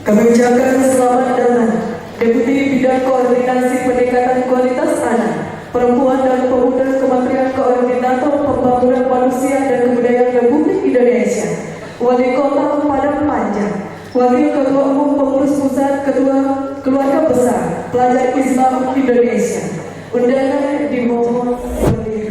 Kebijakan selamat datang Deputi Bidang Koordinasi Peningkatan Kualitas Anak, Perempuan dan Pemuda Kementerian Koordinator Pembangunan Manusia dan Kebudayaan Republik Indonesia, Wali Kota Padang Panjang, Wakil Ketua Umum Pengurus Pusat Ketua Keluarga Besar Pelajar Islam Indonesia. Undangan dimohon berdiri.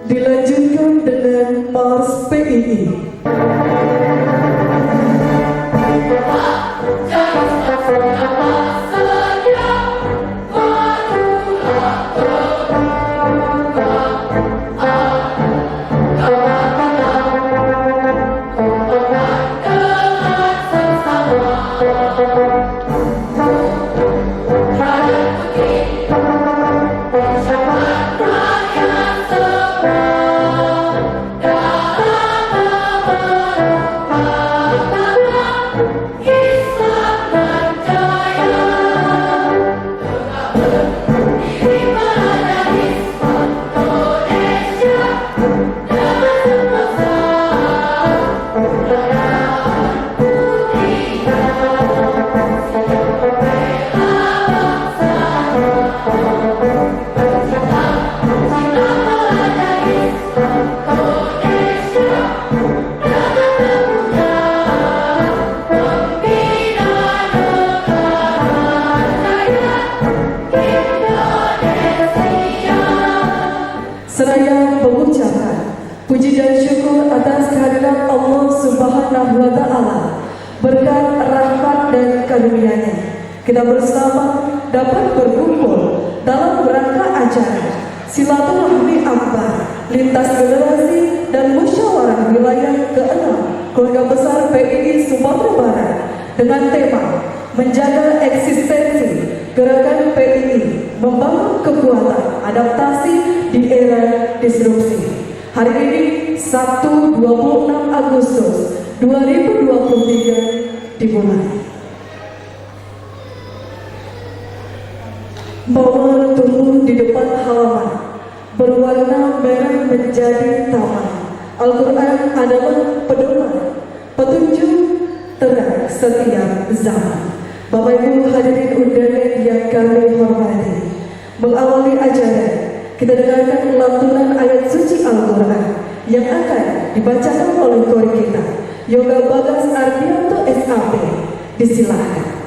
Dilanjutkan dengan Mars PII. Seraya mengucapkan puji dan syukur atas kehadiran Allah Subhanahu wa Ta'ala, berkat rahmat dan karunia-Nya, kita bersama dapat berkumpul dalam rangka acara silaturahmi akbar lintas generasi dan musyawarah wilayah ke-6 Keluarga Besar PII Sumatera Barat dengan tema menjaga eksistensi Gerakan PII membangun kekuatan adaptasi di era disrupsi. Hari ini Sabtu 26 Agustus 2023 dimulai. Mawar tumbuh di depan halaman, berwarna merah menjadi taman. Al-Quran adalah pedoman, petunjuk terang setiap zaman. Bapak Ibu hadirin undangan yang kami hormati, mengawali acara kita dengarkan lantunan ayat suci Al-Quran yang akan dibacakan oleh kori kita. Yoga Bagas Ardianto SAP. Disilahkan.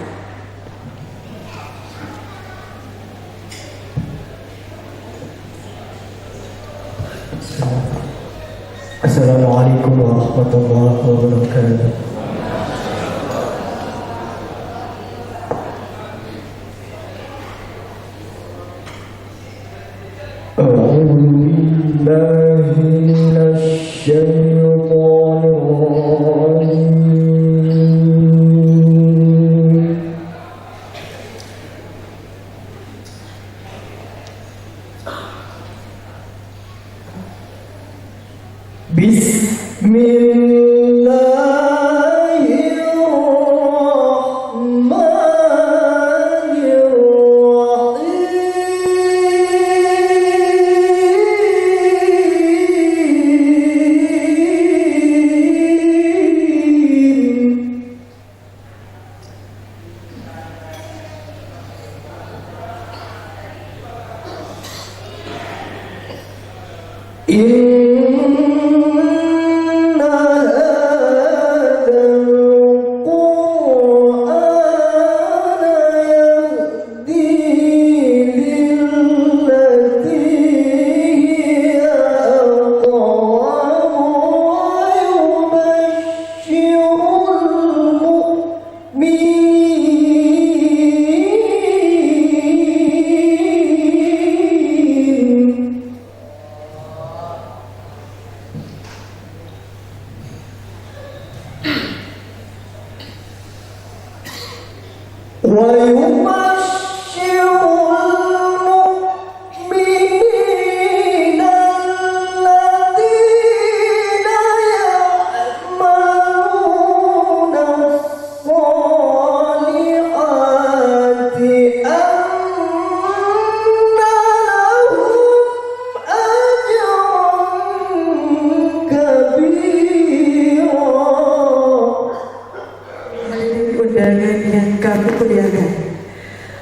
Assalamualaikum warahmatullahi wabarakatuh. A'udzu billahi minasy syaithanir rajim.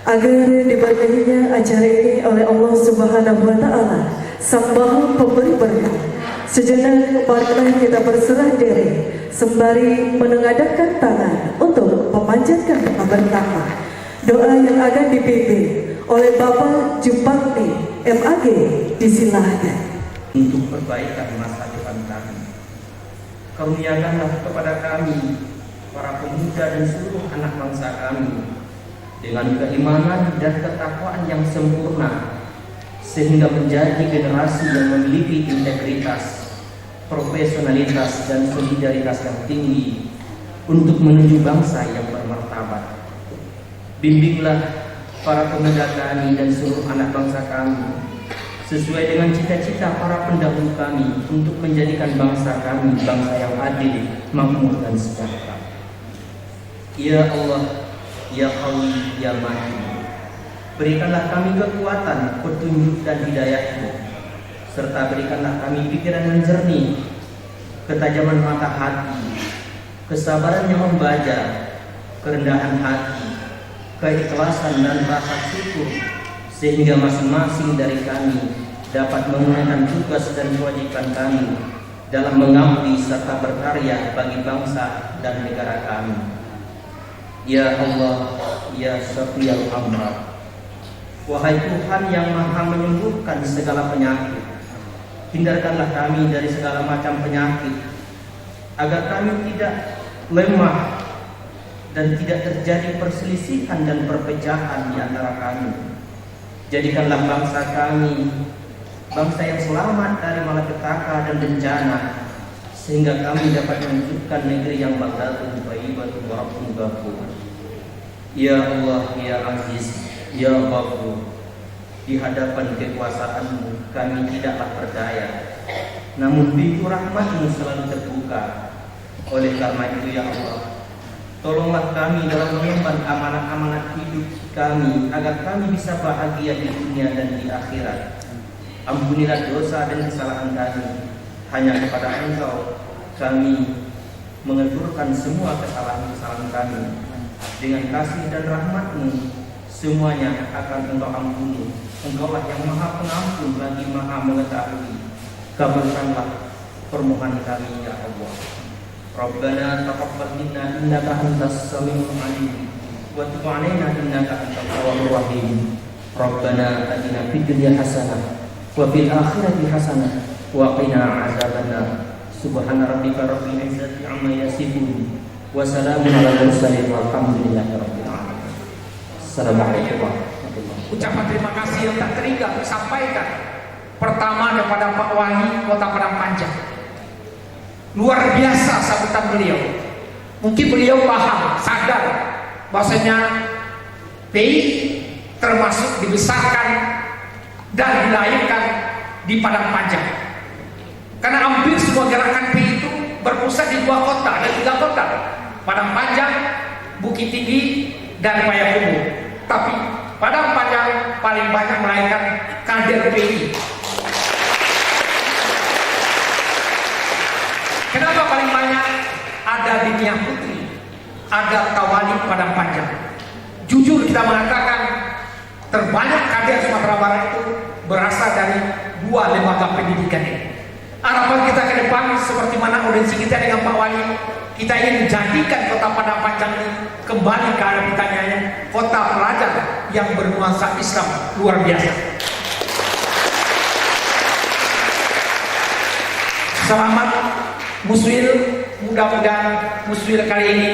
Agar diberkahinya acara ini oleh Allah Subhanahu wa Ta'ala, Sang Maha Pemberi berkah. Sejenak marilah kita berserah diri sembari menengadahkan tangan untuk memanjatkan doa bersama. Doa yang akan dipimpin oleh Bapak Jupangni MAG. Disilahkan. Untuk perbaikan masa depan kami, karuniakanlah kepada kami, para pemuda dan seluruh anak bangsa kami, dengan keimanan dan ketakwaan yang sempurna, sehingga menjadi generasi yang memiliki integritas, profesionalitas, dan solidaritas yang tinggi untuk menuju bangsa yang bermartabat. Bimbinglah para pemuda kami dan seluruh anak bangsa kami sesuai dengan cita-cita para pendahulu kami untuk menjadikan bangsa kami bangsa yang adil, makmur, dan sejahtera. Ya Allah, Ya Qawi, Ya Matin, berikanlah kami kekuatan, petunjuk, dan hidayah-Mu, serta berikanlah kami pikiran yang jernih, ketajaman mata hati, kesabaran yang membaca, kerendahan hati, keikhlasan dan rasa syukur, sehingga masing-masing dari kami dapat menunaikan tugas dan kewajiban kami dalam mengabdi serta berkarya bagi bangsa dan negara kami. Ya Allah, Ya Syafi'ul Amrad, wahai Tuhan yang maha menyembuhkan segala penyakit, hindarkanlah kami dari segala macam penyakit, agar kami tidak lemah dan tidak terjadi perselisihan dan perpecahan di antara kami. Jadikanlah bangsa kami bangsa yang selamat dari malapetaka dan bencana, sehingga kami dapat mewujudkan negeri yang baldatun thayyibatun wa rabbun ghafur. Ya Allah, Ya Aziz, Ya Ghafur, di hadapan kekuasaan-Mu kami tidaklah berdaya, namun pintu rahmat-Mu selalu terbuka. Oleh karena itu, Ya Allah, tolonglah kami dalam mengemban amanat-amanat hidup kami, agar kami bisa bahagia di dunia dan di akhirat. Ampunilah dosa dan kesalahan kami. Hanya kepada Engkau kami mengeluarkan semua kesalahan-kesalahan kami. Dengan kasih dan rahmat-Mu, semuanya akan Engkau ampuni. Engkaulah yang maha pengampun lagi maha mengetahui. Kabulkanlah permohonan kami, Ya Allah. Rabbana taqabbal minna innaka antas samiul alim wa tub 'alaina innaka antat tawwabur rahim. Rabbana atina fid dunya hasanah wa fil akhirati hasanah wa qina 'adzabannar. Subhana rabbika rabbil izzati 'amma yasifun wa salamun 'alal mursalin walhamdulillahi rabbil alamin. Assalamualaikum warahmatullahi wabarakatuh. Ucapan terima kasih yang tak terhingga disampaikan pertama kepada Pak Wali Kota Padang Panjang. Luar biasa sambutan beliau. Mungkin beliau paham, sadar bahwasanya PI termasuk dibesarkan dan dilahirkan di Padang Panjang. Karena hampir semua gerakan PI itu berpusat di 2 kota dan 3 kota, Padang Panjang, Bukit Tinggi, dan Payakumbuh. Tapi Padang Panjang paling banyak melahirkan kader PI. Kenapa paling banyak? Ada Dinia Putri, ada Tawali Padang Panjang. Jujur kita mengatakan terbanyak kader Sumatera Barat itu berasal dari 2 lembaga pendidikan ini. Harapan kita ke depan seperti mana audiensi kita dengan Pak Wali, kita ingin menjadikan Kota Padang Panjang ini kembali ke arah ditanyanya kota pelajar yang bernuansa Islam luar biasa. Selamat Muswil, mudah-mudahan Muswil kali ini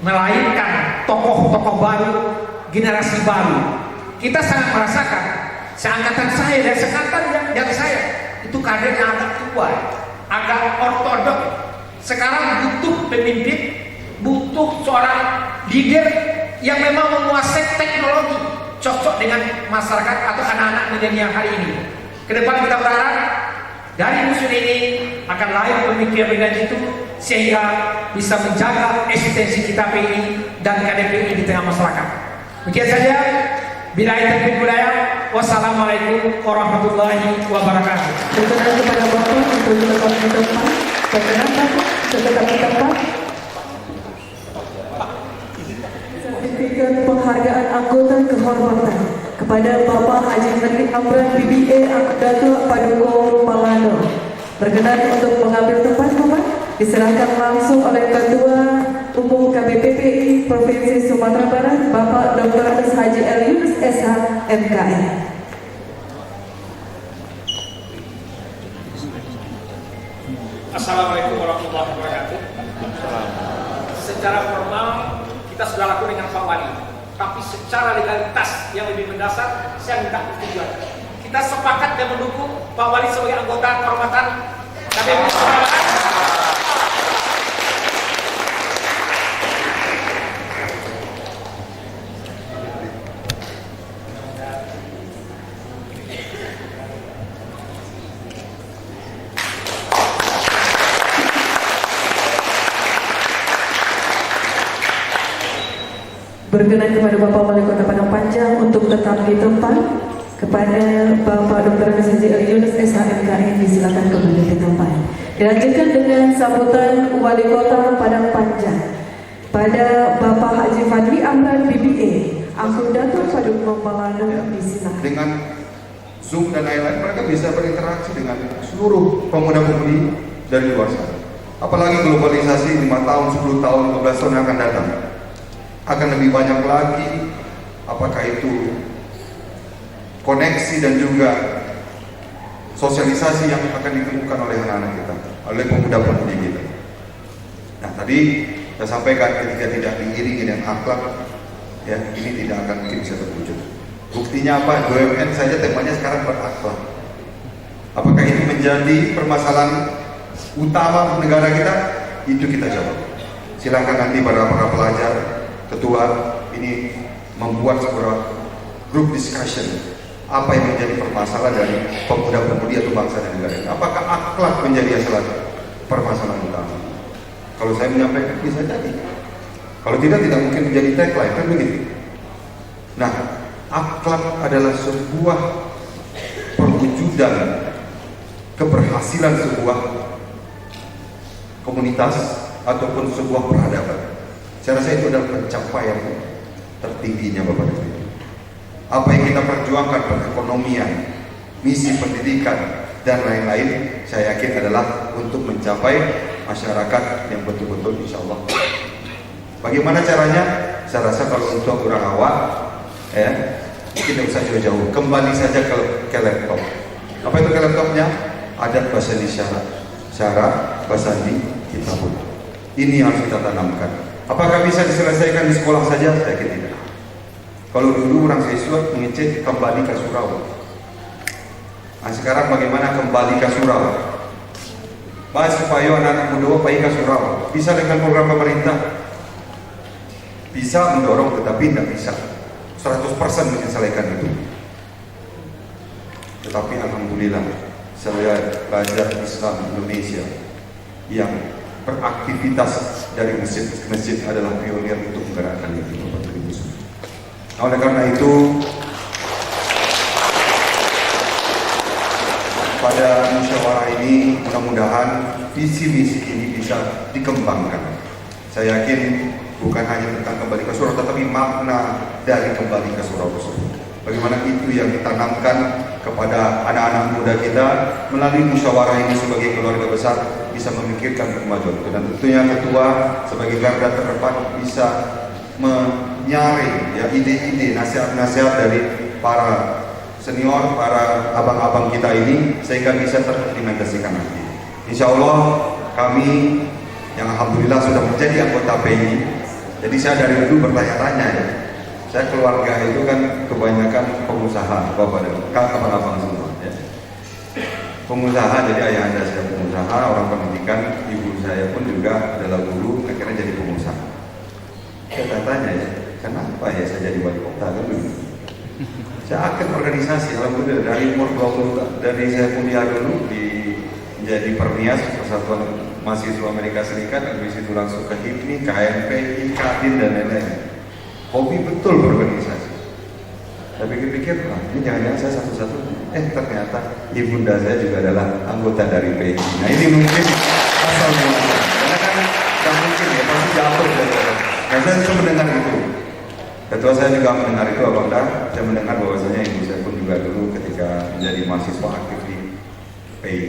melahirkan tokoh-tokoh baru, generasi baru. Kita sangat merasakan seangkatan saya dan seangkatan yang saya itu kader yang agak tua, agak ortodok. Sekarang butuh pemimpin, butuh seorang leader yang memang menguasai teknologi, cocok dengan masyarakat atau anak-anak milenial hari ini. Kedepan kita berharap dari musuh ini akan lahir pemikiran itu sehingga bisa menjaga eksistensi kita PI dan kader PI di tengah masyarakat. Demikian saja. Billahi taufiq hidayah. Wassalamualaikum warahmatullahi wabarakatuh. Berkenan kepada Bapak untuk melakukan tempat. Berkenan Bapak tetap di tempat. Sertifikat penghargaan anggota kehormatan kepada Bapak Haji Menteri Amran BBA Datuk Paduka Malano. Berkenan untuk mengambil tempat Bapak diserahkan langsung oleh Ketua Umum KBPPI Provinsi Sumatera Barat Bapak Dr. Haji L. Yunus SH MKM. Assalamualaikum warahmatullahi wabarakatuh. Secara formal kita sudah lakukan dengan Pak Wali, tapi secara legalitas yang lebih mendasar saya minta persetujuan. Kita sepakat dan mendukung Pak Wali sebagai anggota kehormatan KBPI Sumatera Barat. Berkenan kepada Bapak Wali Kota Padang Panjang untuk tetap di tempat. Kepada Bapak Dr. Haji L. Yunus SHMKM disilakan kembali di tempat. Dilanjutkan dengan sambutan Wali Kota Padang Panjang pada Bapak Haji Fadli Amran BBA Agung Datuk Paduka Malano disilakan. Dengan Zoom dan lain-lain mereka bisa berinteraksi dengan seluruh pemuda-pemudi dari luar sana. Apalagi globalisasi 5 tahun, 10 tahun, 15 tahun yang akan datang akan lebih banyak lagi, apakah itu koneksi dan juga sosialisasi yang akan ditemukan oleh anak-anak kita, oleh pemuda-pemudi kita. Nah, tadi saya sampaikan ketika tidak diiringi dengan akhlak, ya ini tidak akan mungkin bisa terwujud. Buktinya apa? BUMN saja temanya sekarang berakhlak. Apakah ini menjadi permasalahan utama negara kita? Itu kita jawab. Silakan nanti para pelajar, ketua ini membuat sebuah group discussion apa yang menjadi permasalahan dari pemuda-pemudi atau bangsa dan negara ini. Apakah akhlak menjadi salah permasalahan utama? Kalau saya menyampaikan bisa jadi. Kalau tidak mungkin menjadi tagline, kan begitu. Nah, akhlak adalah sebuah perwujudan keberhasilan sebuah komunitas ataupun sebuah peradaban. Saya rasa itu adalah pencapaian tertingginya Bapak dan Ibu. Apa yang kita perjuangkan, perekonomian, misi pendidikan dan lain-lain, saya yakin adalah untuk mencapai masyarakat yang betul-betul insya Allah. Bagaimana caranya? Saya rasa kalau untuk orang awam, mungkin tidak usah jauh-jauh, kembali saja ke laptop. Apa itu ke laptopnya? Adat bahasa isyarat, syarat bahasa kitabun. Ini harus kita tanamkan. Apakah bisa diselesaikan di sekolah saja? Saya kira tidak. Kalau dulu orang siswa mengecek kembali ke surau. Nah sekarang bagaimana kembali ke surau? Bahas supaya anak-anak muda pergi ke surau. Bisa dengan program pemerintah. Bisa mendorong tetapi tidak bisa 100% menyelesaikan itu. Tetapi alhamdulillah saya belajar Islam Indonesia yang beraktivitas dari masjid ke masjid adalah pionir untuk menggerakkan itu. Nah, oleh karena itu pada musyawarah ini mudah-mudahan visi misi ini bisa dikembangkan. Saya yakin bukan hanya tentang kembali ke surau, tetapi makna dari kembali ke surau tersebut. Bagaimana itu yang ditanamkan kepada anak-anak muda kita melalui musyawarah ini sebagai keluarga besar bisa memikirkan kemajuan itu. Dan tentunya ketua sebagai garda terdepan bisa menyaring ya ide-ide, nasihat-nasihat dari para senior, para abang-abang kita ini sehingga bisa terimplementasikan nanti. Insya Allah kami yang alhamdulillah sudah menjadi anggota PI. Jadi saya dari dulu bertanya-tanya ya. Saya keluarga itu kan kebanyakan pengusaha, bapak dan abang-abang semua. Ya. Pengusaha, jadi ayah anda saya pengusaha, orang pendidikan, ibu saya pun juga adalah guru, akhirnya jadi pengusaha. Saya tanya ya, kenapa ya saya jadi wali kota kan dulu? Saya aktif organisasi, alhamdulillah dari umur 20 dari saya kuliah dulu menjadi Permias, Persatuan Mahasiswa Amerika Serikat, habis itu langsung ke HIPMI, KNPI, Kadin dan lain-lain. Hobi betul berorganisasi. Tapi pikir-pikir, ini jangan-jangan saya satu-satu. Ternyata ibunda saya juga adalah anggota dari PI. Nah ini mungkin asal muasal. Karena kan tidak mungkin ya, pasti jatuh dari orang. Nah saya cuma mendengar itu. Ketua saya juga mendengar itu, Abang Dan. Saya mendengar bahwasanya ibu saya pun juga dulu ketika menjadi mahasiswa aktif di PI.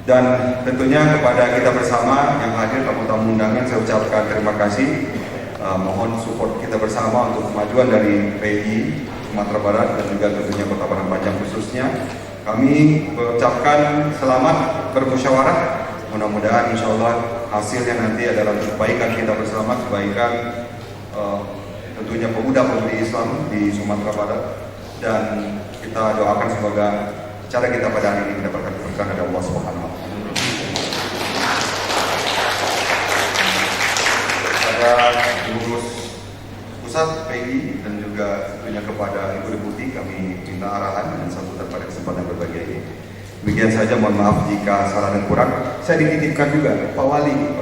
Dan tentunya kepada kita bersama yang hadir, tamu-tamu undangan, saya ucapkan terima kasih. Mohon support kita bersama untuk kemajuan dari PI Sumatera Barat dan juga tentunya Kota Padang Panjang khususnya. Kami mengucapkan selamat bermusyawarah. Mudah-mudahan insya Allah hasilnya nanti adalah kebaikan kita bersama, kebaikan tentunya pemuda-pemudi Islam di Sumatera Barat. Dan kita doakan semoga cara kita pada hari ini mendapatkan keberkahan dari Allah Subhanahu wa Ta'ala. Pada pengurus pusat PI dan juga tentunya kepada Ibu Deputi kami minta arahan dan sambutan pada kesempatan berbahagia ini. Demikian saja, mohon maaf jika salah dan kurang. Saya dititipkan juga Pak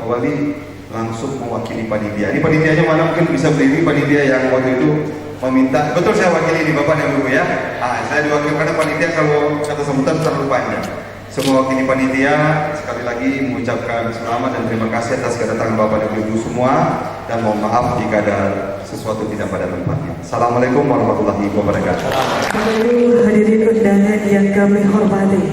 Wali langsung mewakili panitia. Ini panitianya mana, mungkin bisa berdiri panitia yang waktu itu meminta. Betul, saya wakili ini Bapak dan Ibu ya. Saya diwakilkan karena panitia kalau kata sambutan terlalu panjang. Semua wakili panitia sekali lagi mengucapkan selamat dan terima kasih atas kedatangan Bapak dan Ibu semua, dan mohon maaf jika ada sesuatu tidak pada tempatnya. Assalamualaikum warahmatullahi wabarakatuh. Hadirin undangan yang kami hormati.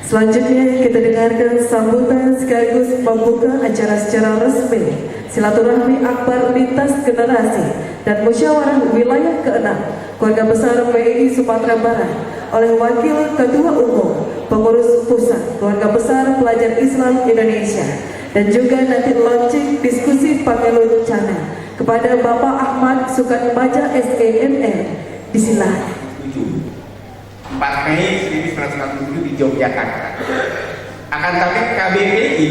Selanjutnya kita dengarkan sambutan sekaligus membuka acara secara resmi silaturahmi akbar lintas generasi dan musyawarah wilayah ke-6 Keluarga Besar PI Sumatera Barat oleh Wakil Ketua Umum Pengurus Pusat Keluarga Besar Pelajar Islam Indonesia, dan juga nanti launching diskusi panel Cana kepada Bapak Ahmad Sukanmaja SEMR. Disilakan. 4 Mei 1947 di Yogyakarta. Akan tapi KBPI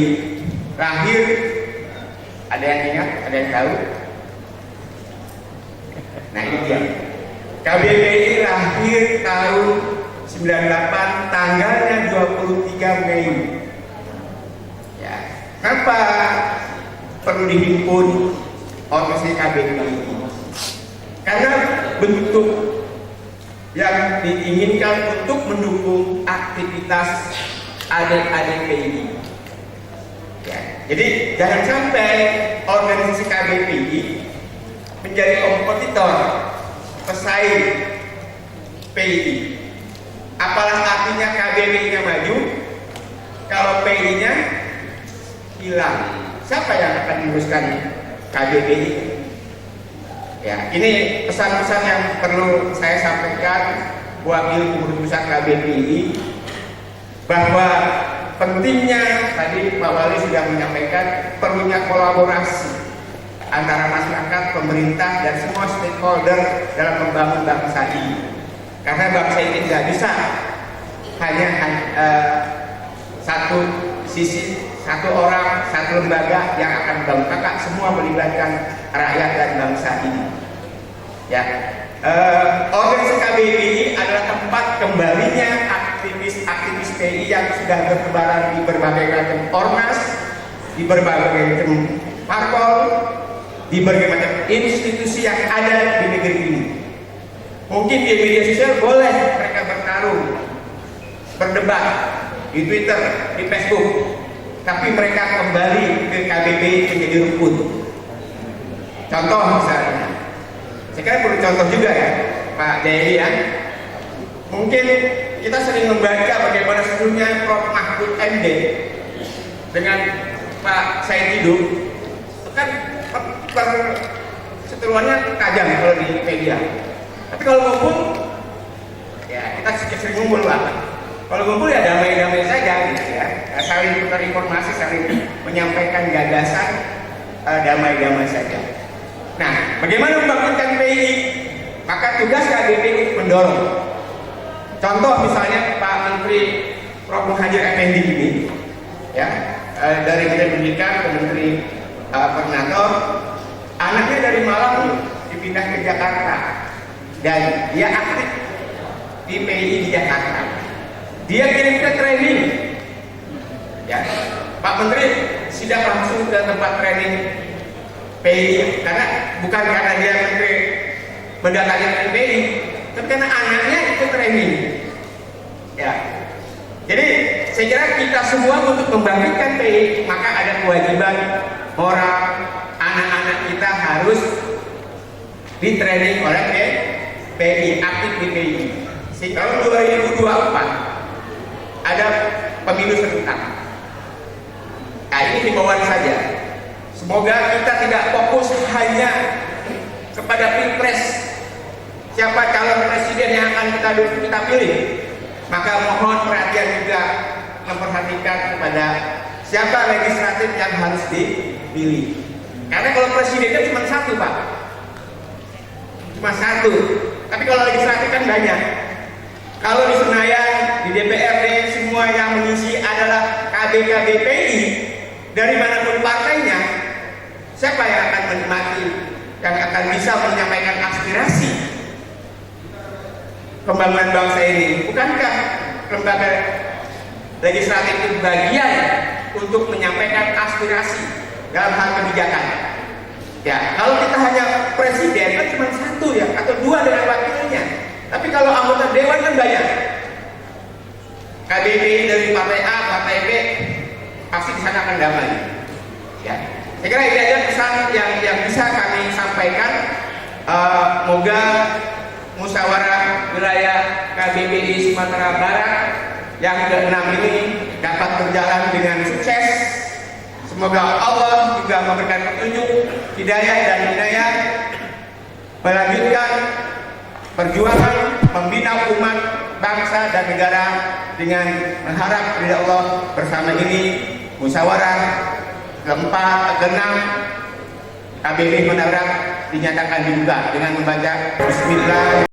lahir, ada yang ingat, ada yang tahu? Nah ini dia. KBPI lahir tahun 98, tanggalnya 23 Mei. Ya, kenapa perlu dihimpun organisasi KBPI? Karena bentuk yang diinginkan untuk mendukung aktivitas adik-adik PI. Ya, jadi jangan sampai organisasi KBPI menjadi kompetitor, pesaing PI. Apalah artinya KBPI-nya maju kalau PI-nya hilang, siapa yang akan meneruskan KBBI? Ya, ini pesan-pesan yang perlu saya sampaikan wakil pengurus pusat KBBI, bahwa pentingnya tadi Pak Wali sudah menyampaikan perlunya kolaborasi antara masyarakat, pemerintah, dan semua stakeholder dalam membangun bangsa ini. Karena bangsa ini tidak bisa hanya satu sisi, satu orang, satu lembaga yang akan membangun. Maka semua melibatkan rakyat dan bangsa ini. Ya, organisasi KBBI adalah tempat kembalinya aktivis-aktivis PI yang sudah bertebaran di berbagai macam ormas, di berbagai macam parpol, di berbagai macam institusi yang ada di negeri ini. Mungkin di media sosial boleh mereka bertarung, berdebat di Twitter, di Facebook, tapi mereka kembali ke KBBI menjadi rukun. Contoh misalnya, saya kira perlu contoh juga ya, Pak Dewi ya. Mungkin kita sering membaca bagaimana sebelumnya Prof. Mahfud MD dengan Pak Said Didu, itu kan perseteruannya tajam kalau di media. Tapi kalau ngumpul, ya kita sering ngumpul lah. Kalau ngumpul ya damai-damai saja gitu ya. Saling tukar informasi, saling menyampaikan gagasan, damai-damai saja. Nah, bagaimana membangunkan PI? Maka tugas KBBI mendorong. Contoh misalnya Pak Menteri Prof. Muhajir Effendi ini, ya, dari Menteri Pendidikan ke Menteri Koordinator, anaknya dari Malang dipindah ke Jakarta dan dia aktif di PI di Jakarta. Dia kirim ke training, ya, Pak Menteri sidak langsung ke tempat training PI, karena bukan karena dia menteri mendatangi PI, tapi karena anaknya ikut training. Ya, jadi saya kira kita semua untuk membangkitkan PI, maka ada kewajiban moral, anak-anak kita harus di training oleh PI, aktif di PI. Sehingga tahun 2024 ada pemilu serentak. Nah, ini himbauan saja. Semoga kita tidak fokus hanya kepada pilpres, siapa calon presiden yang akan kita pilih. Maka mohon perhatian juga memperhatikan kepada siapa legislatif yang harus dipilih. Karena kalau presiden kan cuma satu, Pak, cuma satu. Tapi kalau legislatif kan banyak. Kalau di Senayan, di DPRD, semua yang mengisi adalah KBKBPI dari manapun partainya, siapa yang akan menikmati, yang akan bisa menyampaikan aspirasi pembangunan bangsa ini? Bukankah lembaga legislatif itu bagian untuk menyampaikan aspirasi dalam hal kebijakan? Ya, kalau kita hanya presiden kan cuma satu ya, atau dua dengan wakilnya. Tapi kalau anggota dewan kan banyak. KBBI dari partai A, partai B, pasti di sana akan damai. Ya, saya kira ini aja pesan yang bisa kami sampaikan. Moga musyawarah wilayah KBBI Sumatera Barat yang ke-6 ini dapat berjalan dengan sukses. Semoga Allah juga memberikan petunjuk, hidayah dan inayah melanjutkan perjuangan membina umat, bangsa dan negara dengan mengharap ridha Allah. Bersama ini musyawarah ke-6 KBBI Menabrak dinyatakan dibuka dengan membaca Bismillah.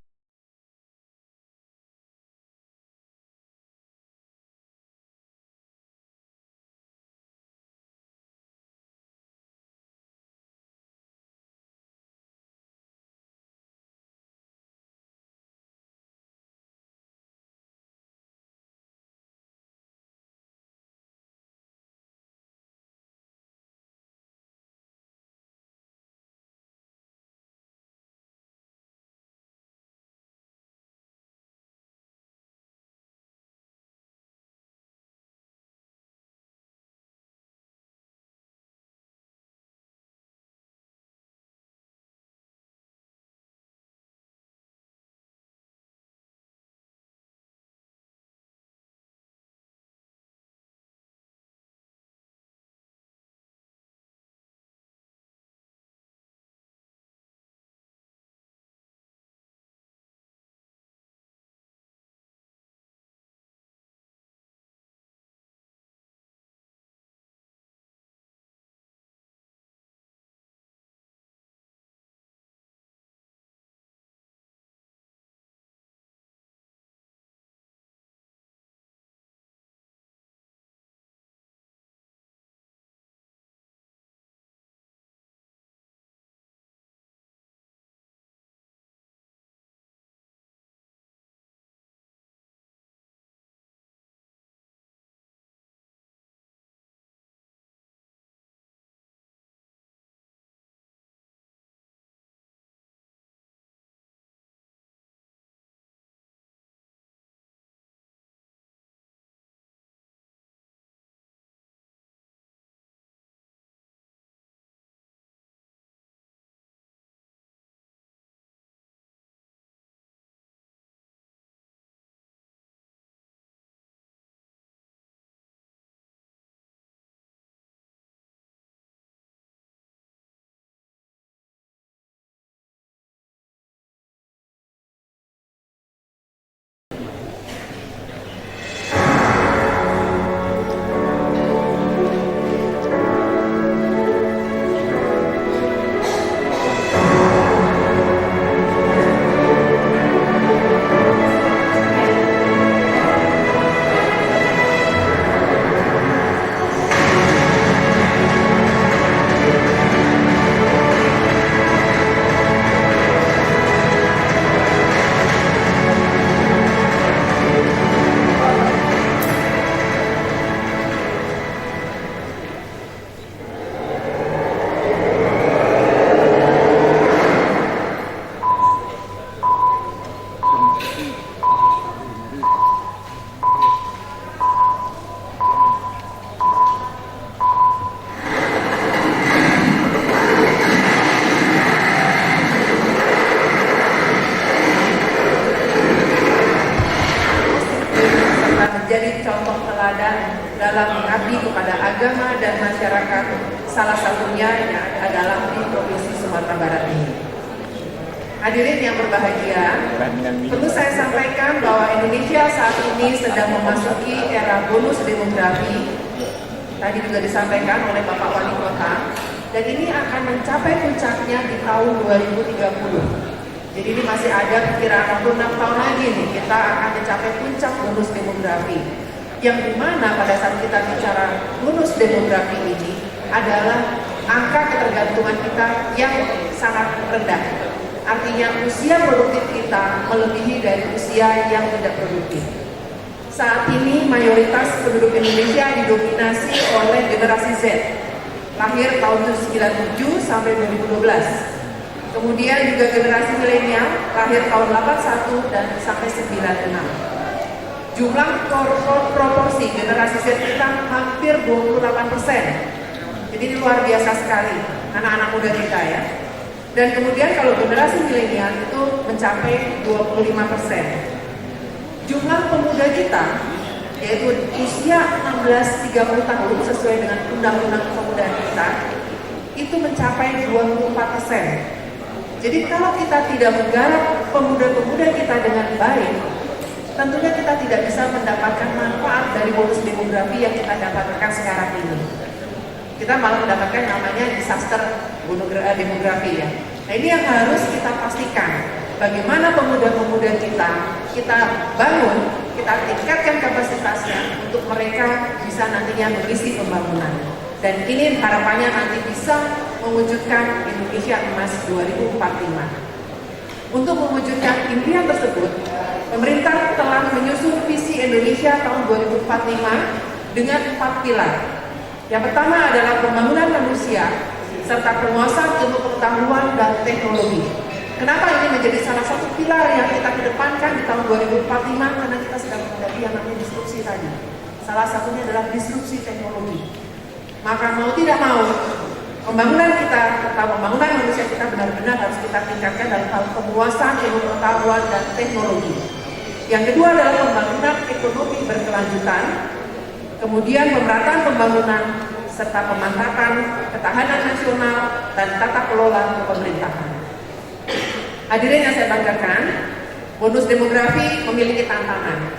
salah satunya adalah di Provinsi Sumatera Barat ini. Hadirin yang berbahagia, perlu saya sampaikan bahwa Indonesia saat ini sedang memasuki era bonus demografi. Tadi juga disampaikan oleh Bapak Wali Kota, dan ini akan mencapai puncaknya di tahun 2030. Jadi ini masih ada perkiraan 66 tahun lagi nih, kita akan mencapai puncak bonus demografi. Yang dimana pada saat kita bicara bonus demografi ini adalah angka ketergantungan kita yang sangat rendah. Artinya usia produktif kita melebihi dari usia yang tidak produktif. Saat ini mayoritas penduduk Indonesia didominasi oleh generasi Z, lahir tahun 97 sampai 2012. Kemudian juga generasi milenial lahir tahun 81 dan sampai 96. Jumlah proporsi generasi Z kita hampir 28%. Jadi ini luar biasa sekali anak-anak muda kita ya. Dan kemudian kalau generasi milenial itu mencapai 25%. Jumlah pemuda kita yaitu usia 16-30 tahun sesuai dengan undang-undang kepemudaan kita itu mencapai 24%. Jadi kalau kita tidak menggarap pemuda-pemuda kita dengan baik, tentunya kita tidak bisa mendapatkan manfaat dari bonus demografi yang kita dapatkan sekarang ini. Kita malah mendapatkan namanya disaster demografi ya. Nah ini yang harus kita pastikan. Bagaimana pemuda-pemuda kita bangun, kita tingkatkan kapasitasnya untuk mereka bisa nantinya mengisi pembangunan. Dan ini harapannya nanti bisa mewujudkan Indonesia Emas 2045. Untuk mewujudkan impian tersebut, pemerintah telah menyusun visi Indonesia tahun 2045 dengan 4 pilar. Yang pertama adalah pembangunan manusia serta penguasaan ilmu pengetahuan dan teknologi. Kenapa ini menjadi salah satu pilar yang kita kedepankan di tahun 2045? Karena kita sedang menghadapi yang namanya disrupsi tadi. Salah satunya adalah disrupsi teknologi. Maka mau tidak mau, pembangunan kita atau pembangunan manusia kita benar-benar harus kita tingkatkan dalam hal penguasaan ilmu pengetahuan dan teknologi. Yang kedua adalah pembangunan ekonomi berkelanjutan, kemudian pemerataan pembangunan serta pemantapan ketahanan nasional dan tata kelola pemerintahan. Hadirin yang saya banggakan, bonus demografi memiliki tantangan.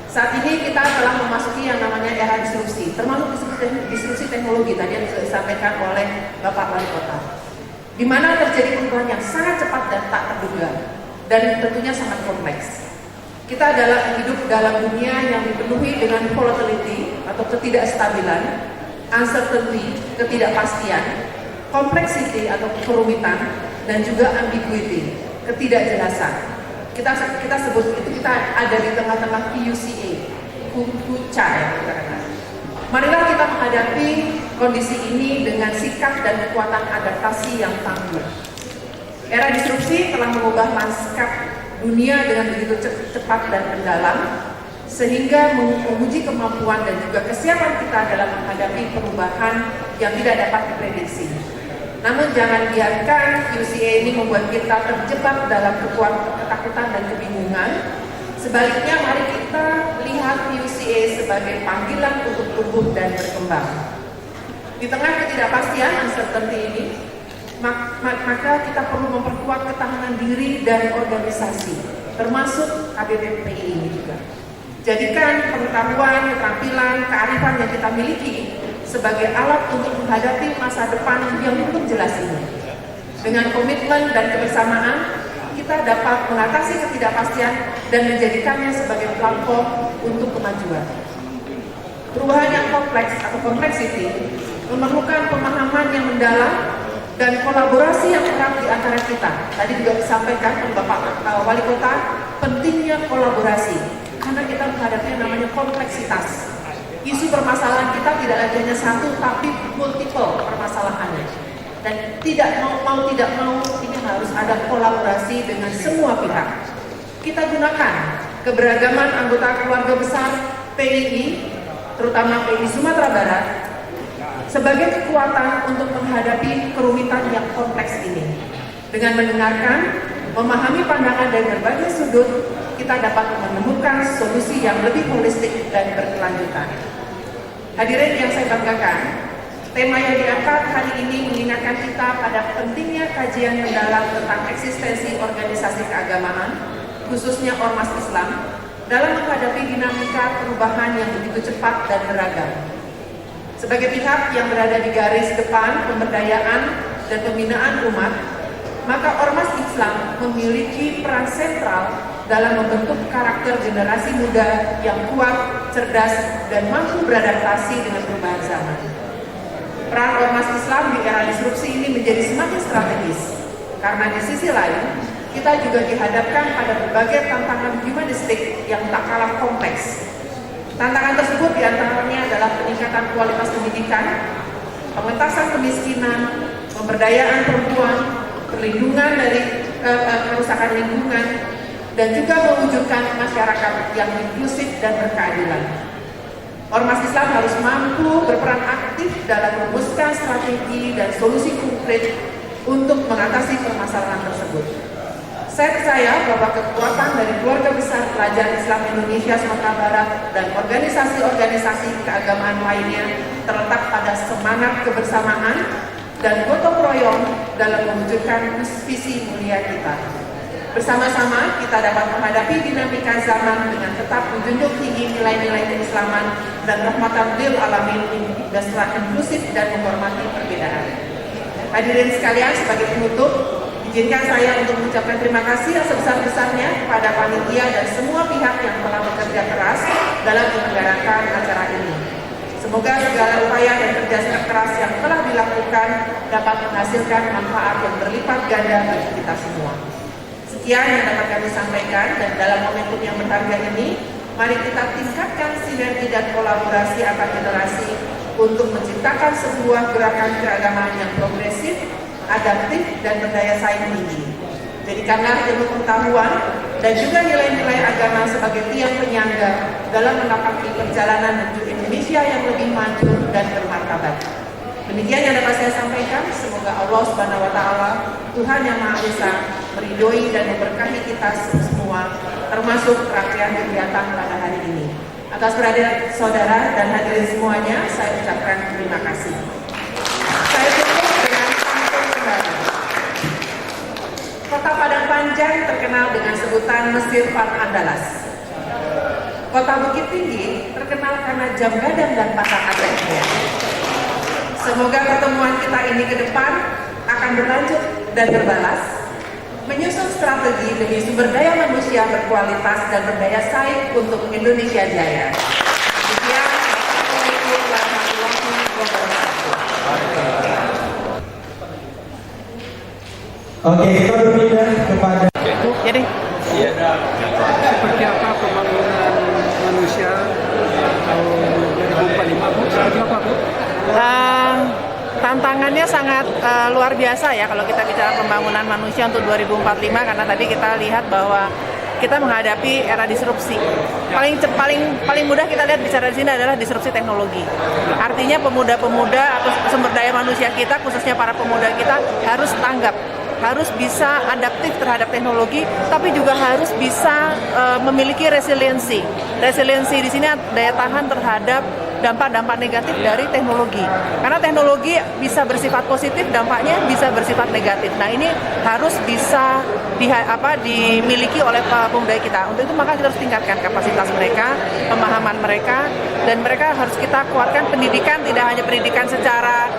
Saat ini kita telah memasuki yang namanya era disrupsi, termasuk disrupsi teknologi tadi yang sudah disampaikan oleh Bapak Wali Kota, di mana terjadi perubahan yang sangat cepat dan tak terduga, dan tentunya sangat kompleks. Kita adalah hidup dalam dunia yang dipenuhi dengan volatility atau ketidakstabilan, uncertainty, ketidakpastian, complexity atau kerumitan, dan juga ambiguity, ketidakjelasan. Kita sebut itu, kita ada di tengah-tengah PUCA, kuca ya kita katakan. Marilah kita menghadapi kondisi ini dengan sikap dan kekuatan adaptasi yang tangguh. Era disrupsi telah mengubah lanskap dunia dengan begitu cepat dan mendalam, sehingga menguji kemampuan dan juga kesiapan kita dalam menghadapi perubahan yang tidak dapat diprediksi. Namun jangan biarkan UCA ini membuat kita terjebak dalam ketakutan dan kebingungan. Sebaliknya mari kita lihat UCA sebagai panggilan untuk tumbuh dan berkembang. Di tengah ketidakpastian uncertainty ini, maka kita perlu memperkuat ketahanan diri dan organisasi, termasuk KBPPI ini juga. Jadikan pengetahuan, keterampilan, kearifan yang kita miliki sebagai alat untuk menghadapi masa depan yang belum jelas ini. Dengan komitmen dan kebersamaan, kita dapat mengatasi ketidakpastian dan menjadikannya sebagai platform untuk kemajuan. Perubahan yang kompleks atau complexity memerlukan pemahaman yang mendalam dan kolaborasi yang erat di antara kita. Tadi juga disampaikan oleh Bapak Wali Kota, pentingnya kolaborasi karena kita menghadapi yang namanya kompleksitas. Isu permasalahan kita tidak hanya satu, tapi multiple permasalahannya. Dan tidak mau ini harus ada kolaborasi dengan semua pihak. Kita gunakan keberagaman anggota keluarga besar PII, terutama PII Sumatera Barat, sebagai kekuatan untuk menghadapi kerumitan yang kompleks ini. Dengan mendengarkan, memahami pandangan dari berbagai sudut, kita dapat menemukan solusi yang lebih holistik dan berkelanjutan. Hadirin yang saya banggakan, Tema yang diangkat hari ini mengingatkan kita pada pentingnya kajian mendalam tentang eksistensi organisasi keagamaan, khususnya ormas Islam, dalam menghadapi dinamika perubahan yang begitu cepat dan beragam. Sebagai pihak yang berada di garis depan pemberdayaan dan pembinaan umat, maka ormas Islam memiliki peran sentral dalam membentuk karakter generasi muda yang kuat, cerdas, dan mampu beradaptasi dengan perubahan zaman. Peran ormas Islam di era disrupsi ini menjadi semakin strategis, karena di sisi lain, kita juga dihadapkan pada berbagai tantangan humanistik yang tak kalah kompleks. Tantangan tersebut diantaranya adalah peningkatan kualitas pendidikan, pengentasan kemiskinan, pemberdayaan perempuan, perlindungan dari kerusakan lingkungan, dan juga mewujudkan masyarakat yang inklusif dan berkeadilan. Ormas Islam harus mampu berperan aktif dalam merumuskan strategi dan solusi konkret untuk mengatasi permasalahan tersebut. Saya percaya bahwa kekuatan dari keluarga besar pelajar Islam Indonesia Sumatera Barat dan organisasi-organisasi keagamaan lainnya terletak pada semangat kebersamaan dan gotong royong dalam mewujudkan visi mulia kita. Bersama-sama kita dapat menghadapi dinamika zaman dengan tetap menjunjung tinggi nilai-nilai keislaman dan rahmatan lil alamin dan inklusif dan menghormati perbedaan. Hadirin sekalian, sebagai penutup, izinkan saya untuk mengucapkan terima kasih yang sebesar-besarnya kepada panitia dan semua pihak yang telah bekerja keras dalam menyelenggarakan acara ini. Semoga segala upaya dan kerja keras yang telah dilakukan dapat menghasilkan manfaat yang berlipat ganda bagi kita semua. Sekian yang dapat kami sampaikan, dan dalam momentum yang berharga ini, mari kita tingkatkan sinergi dan kolaborasi antar generasi untuk menciptakan sebuah gerakan keagamaan yang progresif, adaptif, dan berdaya saing tinggi. Jadikanlah ilmu pengetahuan dan juga nilai-nilai agama sebagai tiang penyangga dalam menapaki perjalanan menuju Indonesia yang lebih maju dan bermartabat. Demikian yang dapat saya sampaikan. Semoga Allah Subhanahu wa Ta'ala, Tuhan yang Maha Esa, meridhoi dan memberkahi kita semua, termasuk rangkaian kegiatan pada hari ini. Atas perhatian saudara dan hadirin semuanya, saya ucapkan terima kasih. Saya tutup dengan pantun kembali. Kota Padang Panjang terkenal dengan sebutan Mesir Far Andalas. Kota Bukit Tinggi terkenal karena jam gadang dan pasar adatnya. Semoga pertemuan kita ini ke depan akan berlanjut dan berbalas, menyusun strategi demi sumber daya manusia berkualitas dan berdaya saing untuk Indonesia Jaya. Sekian, Assalamualaikum warahmatullahi wabarakatuh. Oke, kita berpindah kepada Jadi, seperti apa pembangunan manusia tahun 2045 Bu? Seperti apa Bu? tantangannya sangat luar biasa ya kalau kita bicara pembangunan manusia untuk 2045, karena tadi kita lihat bahwa kita menghadapi era disrupsi. Paling mudah kita lihat bicara di sini adalah disrupsi teknologi. Artinya pemuda-pemuda atau sumber daya manusia kita, khususnya para pemuda kita, harus tanggap, harus bisa adaptif terhadap teknologi, tapi juga harus bisa memiliki resiliensi. Resiliensi di sini daya tahan terhadap dampak-dampak negatif dari teknologi. Karena teknologi bisa bersifat positif, dampaknya bisa bersifat negatif. Nah, ini harus bisa dimiliki oleh pemuda kita. Untuk itu maka kita harus tingkatkan kapasitas mereka, pemahaman mereka, dan mereka harus kita kuatkan pendidikan, tidak hanya pendidikan secara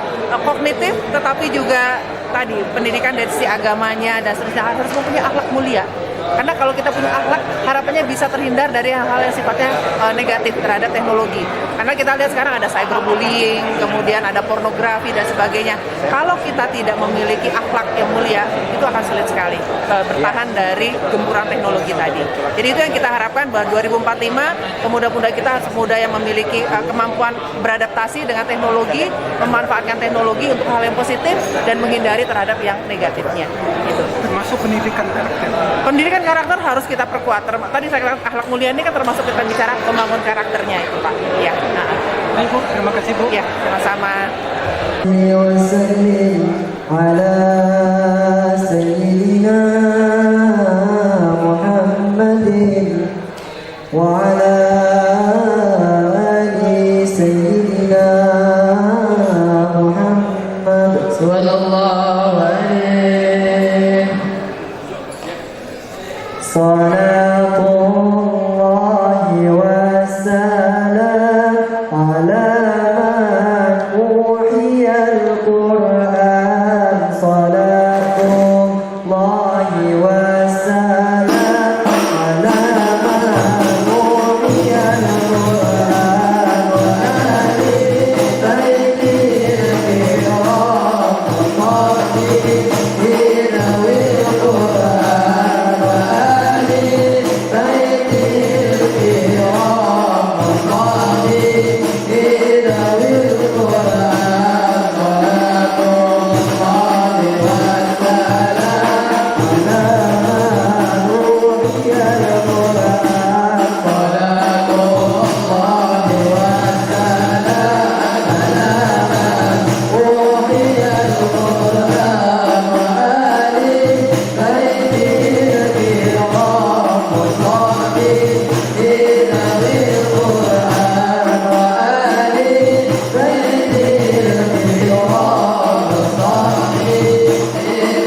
kognitif, tetapi juga tadi pendidikan dari sisi agamanya dan seterusnya, harus mempunyai akhlak mulia. Karena kalau kita punya akhlak, harapannya bisa terhindar dari hal-hal yang sifatnya negatif terhadap teknologi. Karena kita lihat sekarang ada cyberbullying, kemudian ada pornografi dan sebagainya. Kalau kita tidak memiliki akhlak yang mulia, itu akan sulit sekali bertahan dari gempuran teknologi tadi. Jadi itu yang kita harapkan, bahwa 2045 pemuda-pemuda kita harus pemuda yang memiliki kemampuan beradaptasi dengan teknologi, memanfaatkan teknologi untuk hal yang positif dan menghindari terhadap yang negatifnya. Gitu. Termasuk pendidikan karakter. Pendidikan karakter harus kita perkuat. Tadi saya katakan akhlak mulia ini kan termasuk kita bicara membangun karakternya itu, Pak. Ya. Nah. Baik Bu, terima kasih Bu. Ya, sama-sama. ala sayyidina Muhammadin wa ala ali sayyidina صلاة الله والسلام على من أوحي القرآن صلاة الله والسلام على من أوحي القرآن وآل بيته الكرام الطاهرين ذوي القرآن وآل بيته الكرام الطاهرين ذوي القرآن صلاة الله والسلام على من أوحي القرآن صلاة الله والسلام على من أوحي القرآن وآل بيته الكرام الطاهرين ذوي القرآن وآل بيته الكرام الطاهرين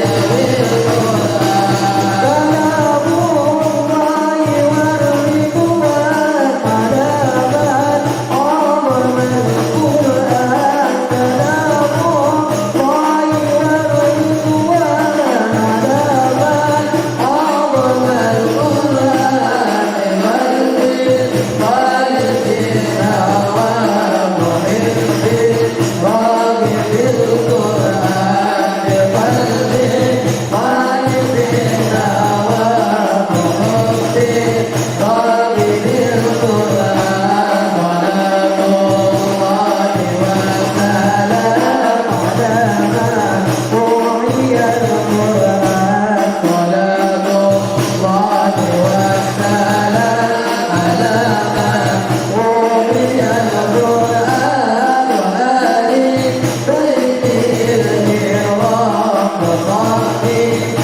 ذوي القرآن كلام الله والرضوان على من أمر القرآن كلام الله والرضوان على من أمر القرآن والبر والجنة والمحب راغب القرآن بقلب خالدنا ومحب راغب القرآن صلاة الله والسلام على من أوحي القرآن صلاة الله والسلام على من أوحي القرآن وآل بيته الكرام الطاهرين